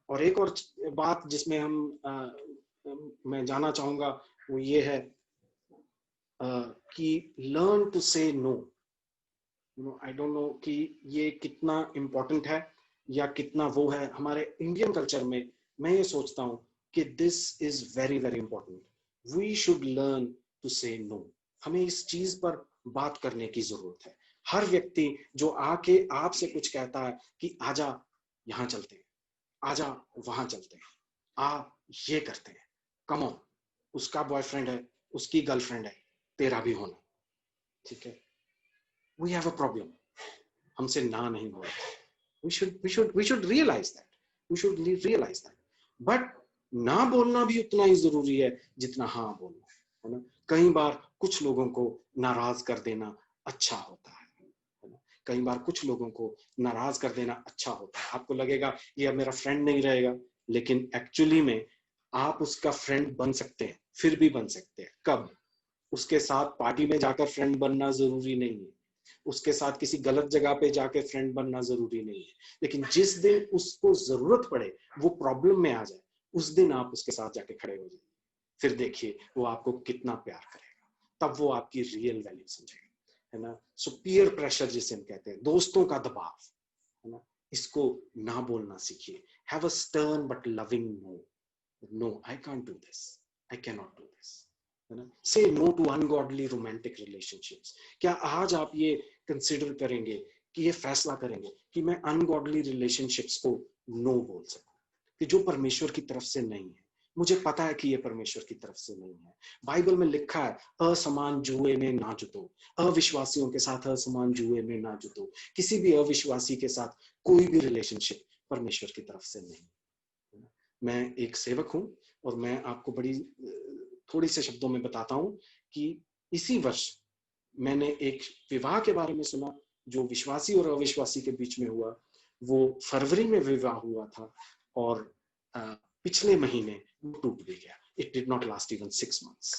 और एक और बात जिसमें मैं जाना चाहूंगा वो ये है कि learn to say no. I don't know कि ये कितना इम्पोर्टेंट है या कितना वो है हमारे इंडियन कल्चर में। मैं ये सोचता हूँ कि this is very very important. We should learn to say no. हमें इस चीज पर बात करने की जरूरत है। हर व्यक्ति जो आके आपसे कुछ कहता है कि आजा यहाँ चलते हैं, आजा वहां चलते हैं, आ ये करते हैं, कम ऑन, उसका बॉयफ्रेंड है, उसकी गर्लफ्रेंड है, तेरा भी होना, ठीक है। We have a problem. हमसे ना नहीं बोलते। We should realize that. We should realize that. But ना बोलना भी उतना ही जरूरी है जितना हाँ बोलना, है ना। कई बार कुछ लोगों को नाराज कर देना अच्छा होता है ना। कई बार कुछ लोगों को नाराज कर देना अच्छा होता है। आपको लगेगा ये अब मेरा फ्रेंड नहीं रहेगा, लेकिन एक्चुअली में आप उसका फ्रेंड बन सकते हैं, फिर भी बन सकते हैं। कब? उसके साथ पार्टी में जाकर फ्रेंड बनना जरूरी नहीं है, उसके साथ किसी गलत जगह पे जाके फ्रेंड बनना जरूरी नहीं है, लेकिन जिस दिन उसको जरूरत पड़े, वो प्रॉब्लम में आ जाए, उस दिन आप उसके साथ जाके खड़े हो जाइए। फिर देखिए वो आपको कितना प्यार करेगा, तब वो आपकी रियल वैल्यू समझेगा, है ना। सो पीयर प्रेशर जिसे हम कहते हैं, दोस्तों का दबाव, है ना, इसको ना बोलना सीखिए। Have a stern but loving no. No, I can't do this, I can not do this, है ना। Say no to ungodly romantic relationships. क्या आज आप ये कंसिडर करेंगे कि ये फैसला करेंगे कि मैं अनगॉडली रिलेशनशिप्स को नो बोल सकूं, कि जो परमेश्वर की तरफ से नहीं है। मुझे पता है कि ये परमेश्वर की तरफ से नहीं है। बाइबल में लिखा है, असमान जुए में ना जुटो, अविश्वासियों के साथ असमान जुए में ना जुटो। किसी भी अविश्वासी के साथ कोई भी रिलेशनशिप परमेश्वर की तरफ से नहीं। मैं एक सेवक हूं और मैं आपको बड़ी थोड़ी से शब्दों में बताता हूं कि इसी वर्ष मैंने एक विवाह के बारे में सुना जो विश्वासी और अविश्वासी के बीच में हुआ। वो फरवरी में विवाह हुआ था और पिछले महीने वो टूट भी गया। It did not last even 6 months.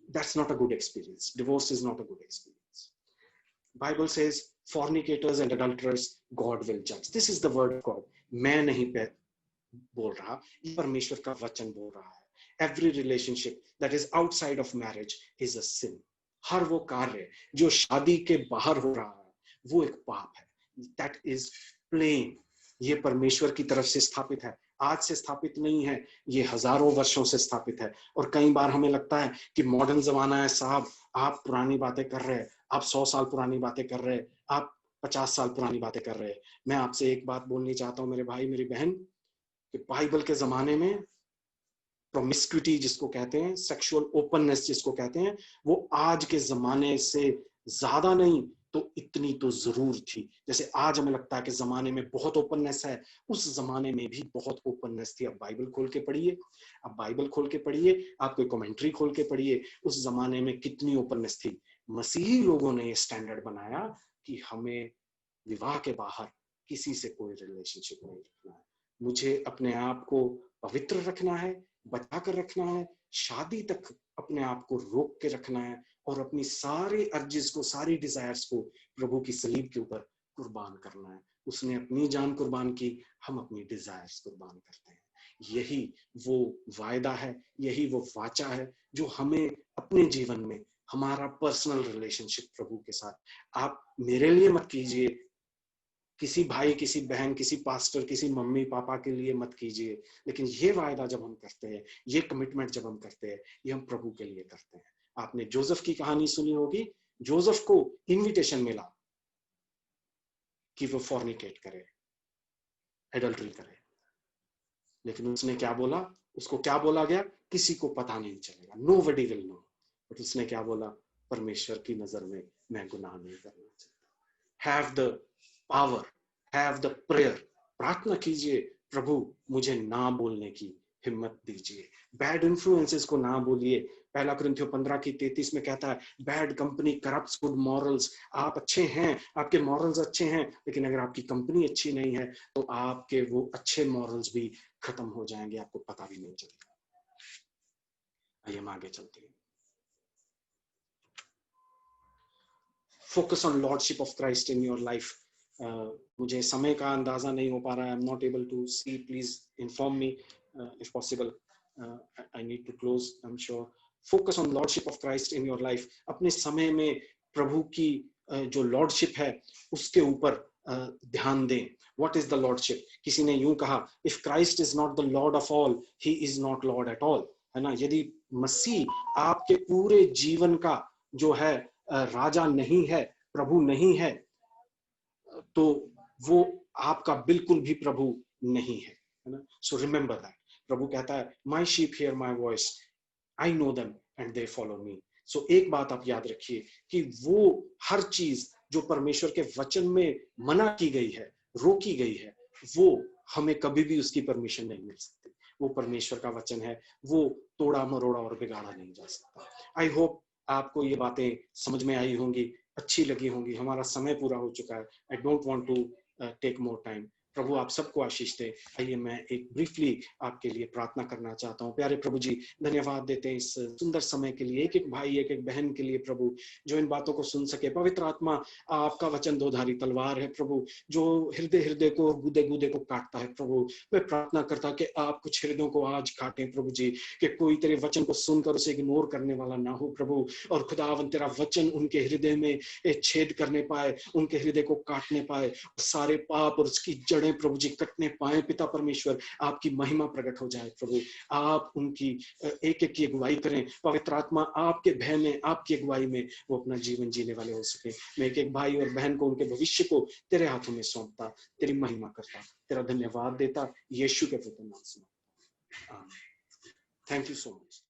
That's not a good experience. Divorce is not a good experience. Bible says fornicators and adulterers God will judge. This is the word of God. मैं नहीं बोल रहा, ये परमेश्वर का वचन बोल रहा है। Every relationship that is outside of marriage is a sin. हर वो कार्य जो शादी के बाहर हो रहा है वो एक पाप है। That is plain. ये परमेश्वर की तरफ से स्थापित है, आज से स्थापित नहीं है, ये हजारों वर्षों से स्थापित है। और कई बार हमें लगता है कि मॉडर्न जमाना है साहब, आप पुरानी बातें कर रहे हैं, आप 100 साल पुरानी बातें कर रहे हैं, आप 50 साल पुरानी बातें कर रहे हैं। मैं आपसे एक बात बोलनी चाहता हूं मेरे भाई मेरी बहन, कि बाइबल के जमाने में प्रोमिस्क्यूटी जिसको कहते हैं, सेक्सुअल ओपननेस जिसको कहते हैं, वो आज के जमाने से ज्यादा नहीं तो इतनी तो जरूर थी। जैसे आज हमें लगता है कि जमाने में बहुत ओपननेस है, उस जमाने में भी बहुत ओपननेस थी। अब बाइबल खोल के पढ़िए, अब बाइबल खोल के पढ़िए, आप कोई कमेंट्री खोल के पढ़िए, उस जमाने में कितनी ओपननेस थी। मसीही लोगों ने ये स्टैंडर्ड बनाया कि हमें विवाह के बाहर किसी से कोई रिलेशनशिप नहीं रखना है, मुझे अपने आप को पवित्र रखना है, बचा कर रखना है, शादी तक अपने आप को रोक के रखना है और अपनी सारी अर्जिस को, सारी डिजायर्स को प्रभु की सलीब के ऊपर कुर्बान करना है। उसने अपनी जान कुर्बान की, हम अपनी डिजायर्स कुर्बान करते हैं। यही वो वायदा है, यही वो वाचा है जो हमें अपने जीवन में, हमारा पर्सनल रिलेशनशिप प्रभु के साथ, आप मेरे लिए मत कीजिए, किसी भाई, किसी बहन, किसी पास्टर, किसी मम्मी पापा के लिए मत कीजिए, लेकिन ये वायदा जब हम करते हैं, ये कमिटमेंट जब हम करते हैं, ये हम प्रभु के लिए करते हैं। आपने जोसेफ की कहानी सुनी होगी। जोसेफ को इनविटेशन मिला कि वो फॉर्निकेट करे, एडल्ट्री करे, लेकिन उसने क्या बोला? उसको क्या बोला गया? किसी को पता नहीं चलेगा, nobody will know। बट उसने क्या बोला? परमेश्वर की नजर में मैं गुनाह नहीं करना चाहता। Have the power, have the prayer, प्रार्थना कीजिए, प्रभु मुझे ना बोलने की हिम्मत दीजिए, बैड इन्फ्लुएंसेस को ना बोलिए। पहला कुरिन्थियों 15:33 में कहता है, bad company corrupts good morals. आप अच्छे हैं, आपके मॉरल्स अच्छे हैं, लेकिन अगर आपकी कंपनी अच्छी नहीं है तो आपके वो अच्छे मॉरल्स भी खत्म हो जाएंगे, आपको पता भी नहीं चलेगा। आइए हम आगे चलते हैं। Focus on lordship of Christ in your life. मुझे समय का अंदाजा नहीं हो पा रहा है, I am not able to see, please inform me if possible. I need to close, I am sure. Focus on lordship of Christ in your life. अपने समय में प्रभु की जो लॉर्डशिप है उसके ऊपर ध्यान दें। What is the lordship? किसी ने यूं कहा, if Christ is not the Lord of all, he is not Lord at all, है ना। यदि मसीह आपके पूरे जीवन का जो है राजा नहीं है, प्रभु नहीं है, तो वो आपका बिल्कुल भी प्रभु नहीं है ना। So remember that. प्रभु कहता है, my sheep hear my voice, I know them and they follow me. So एक बात आप याद रखिए कि वो हर चीज जो परमेश्वर के वचन में मना की गई है, रोकी गई है, वो हमें कभी भी उसकी परमिशन नहीं मिल सकती। वो परमेश्वर का वचन है, वो तोड़ा मरोड़ा और बिगाड़ा नहीं जा सकता। आई होप आपको ये बातें समझ में आई होंगी, अच्छी लगी होंगी। हमारा समय पूरा हो चुका है। I don't want to take more time. प्रभु आप सबको आशीष दे। आइए मैं एक ब्रीफली आपके लिए प्रार्थना करना चाहता हूँ। प्यारे प्रभु जी, धन्यवाद देते हैं इस सुंदर समय के लिए, एक एक भाई, एक एक बहन के लिए प्रभु, जो इन बातों को सुन सके। पवित्र आत्मा, आपका वचन दोधारी तलवार है प्रभु, जो हृदय हृदय को, गुदे गुदे को काटता है प्रभु। मैं प्रार्थना करता कि आप कुछ हृदयों को आज काटें प्रभु जी, कि कोई तेरे वचन को सुनकर उसे इग्नोर करने वाला ना हो प्रभु। और खुदावन तेरा वचन उनके हृदय में छेद करने पाए, उनके हृदय को काटने पाए, सारे पाप और उसकी जड़ जड़ें प्रभु जी कटने पाए पिता परमेश्वर, आपकी महिमा प्रकट हो जाए प्रभु, आप उनकी एक एक की अगुवाई करें, पवित्र आत्मा आपके भय में, आपकी अगुवाई में वो अपना जीवन जीने वाले हो सके। मैं एक एक भाई और बहन को, उनके भविष्य को तेरे हाथों में सौंपता, तेरी महिमा करता, तेरा धन्यवाद देता, यीशु के पुत्र नाम से। Thank you so much.